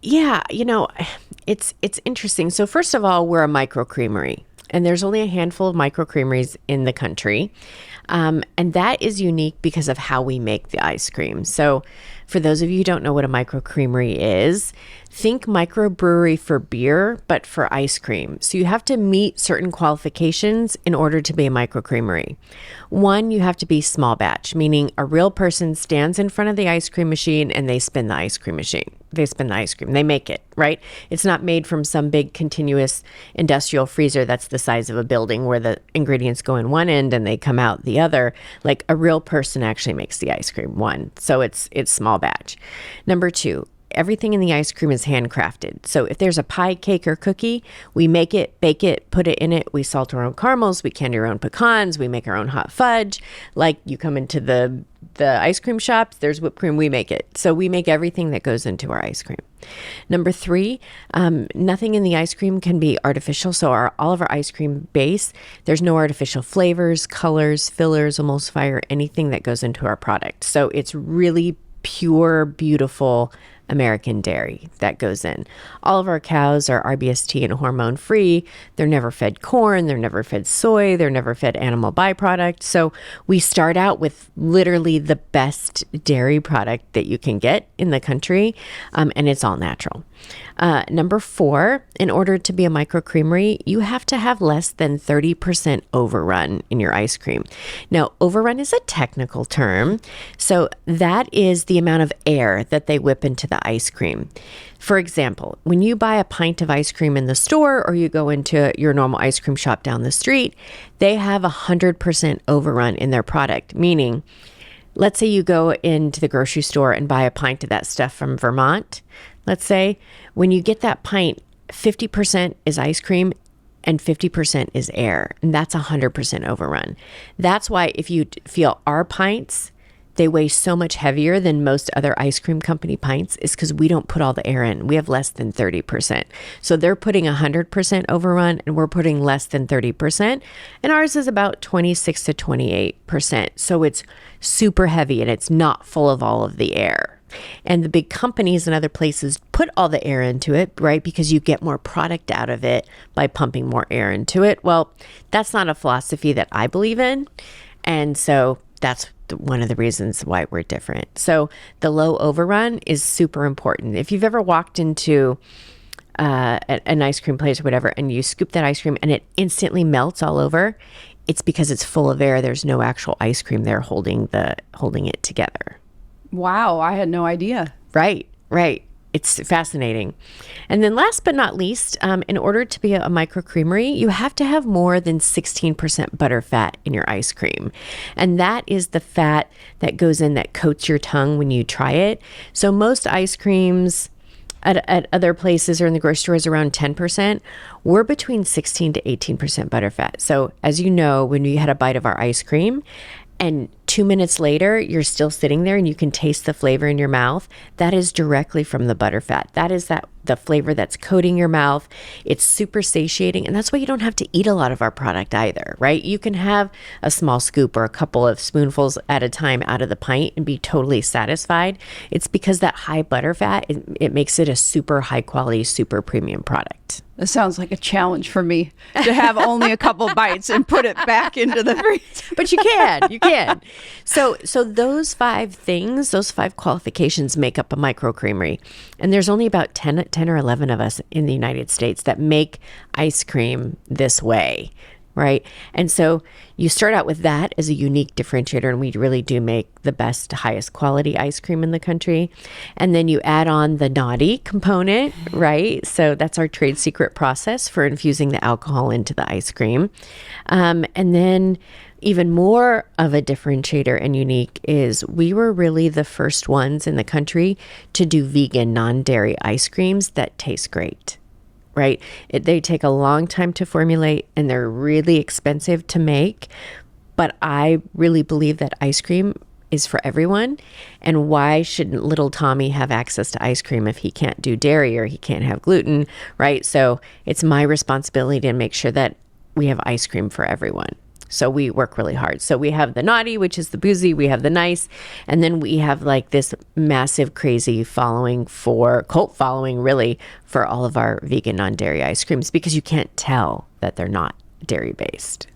Yeah, it's interesting. So first of all, we're a microcreamery, and there's only a handful of microcreameries in the country. And that is unique because of how we make the ice cream. So for those of you who don't know what a microcreamery is, think microbrewery for beer, but for ice cream. So you have to meet certain qualifications in order to be a microcreamery. One, you have to be small batch, meaning a real person stands in front of the ice cream machine and they spin the ice cream machine. They spin the ice cream. They make it, right? It's not made from some big continuous industrial freezer that's the size of a building where the ingredients go in one end and they come out the other. Like a real person actually makes the ice cream, one. So it's small batch. Number two, everything in the ice cream is handcrafted. So if there's a pie, cake, or cookie, we make it, bake it, put it in it. We salt our own caramels, we candy our own pecans, we make our own hot fudge. Like you come into the ice cream shops, there's whipped cream, we make it. So we make everything that goes into our ice cream. Number three, nothing in the ice cream can be artificial. So all of our ice cream base, there's no artificial flavors, colors, fillers, emulsifier, anything that goes into our product. So it's really pure, beautiful American dairy that goes in. All of our cows are RBST and hormone free. They're never fed corn. They're never fed soy. They're never fed animal byproducts. So we start out with literally the best dairy product that you can get in the country. And it's all natural. Number four, in order to be a microcreamery, you have to have less than 30% overrun in your ice cream. Now, overrun is a technical term. So that is the amount of air that they whip into the ice cream. For example, when you buy a pint of ice cream in the store or you go into your normal ice cream shop down the street, they have 100% overrun in their product, meaning let's say you go into the grocery store and buy a pint of that stuff from Vermont. Let's say when you get that pint, 50% is ice cream and 50% is air. And that's 100% overrun. That's why if you feel our pints, they weigh so much heavier than most other ice cream company pints is because we don't put all the air in. We have less than 30%. So they're putting 100% overrun and we're putting less than 30%. And ours is about 26 to 28%. So it's super heavy and it's not full of all of the air. And the big companies and other places put all the air into it, right? Because you get more product out of it by pumping more air into it. Well, that's not a philosophy that I believe in. And so that's one of the reasons why we're different. So the low overrun is super important. If you've ever walked into an ice cream place or whatever, and you scoop that ice cream and it instantly melts all over, it's because it's full of air. There's no actual ice cream there holding it together. Wow, I had no idea. Right. It's fascinating. And then last but not least, in order to be a microcreamery, you have to have more than 16% butter fat in your ice cream. And that is the fat that goes in that coats your tongue when you try it. So most ice creams at other places or in the grocery store is around 10%. We're between 16 to 18% butter fat. So as you know, when you had a bite of our ice cream, and 2 minutes later, you're still sitting there and you can taste the flavor in your mouth. That is directly from the butterfat. That is the flavor that's coating your mouth. It's super satiating. And that's why you don't have to eat a lot of our product either, right? You can have a small scoop or a couple of spoonfuls at a time out of the pint and be totally satisfied. It's because that high butterfat, it makes it a super high quality, super premium product. That sounds like a challenge for me to have only a couple bites and put it back into the freezer. But you can. So those five things, those five qualifications make up a microcreamery. And there's only about 10 or 11 of us in the United States that make ice cream this way, right? And so you start out with that as a unique differentiator, and we really do make the best, highest quality ice cream in the country. And then you add on the naughty component, right? So that's our trade secret process for infusing the alcohol into the ice cream. And then even more of a differentiator and unique is we were really the first ones in the country to do vegan, non-dairy ice creams that taste great. Right? They take a long time to formulate and they're really expensive to make. But I really believe that ice cream is for everyone. And why shouldn't little Tommy have access to ice cream if he can't do dairy or he can't have gluten, right? So it's my responsibility to make sure that we have ice cream for everyone. So we work really hard. So we have the naughty, which is the boozy. We have the nice. And then we have like this massive, crazy cult following really for all of our vegan non-dairy ice creams, because you can't tell that they're not dairy based.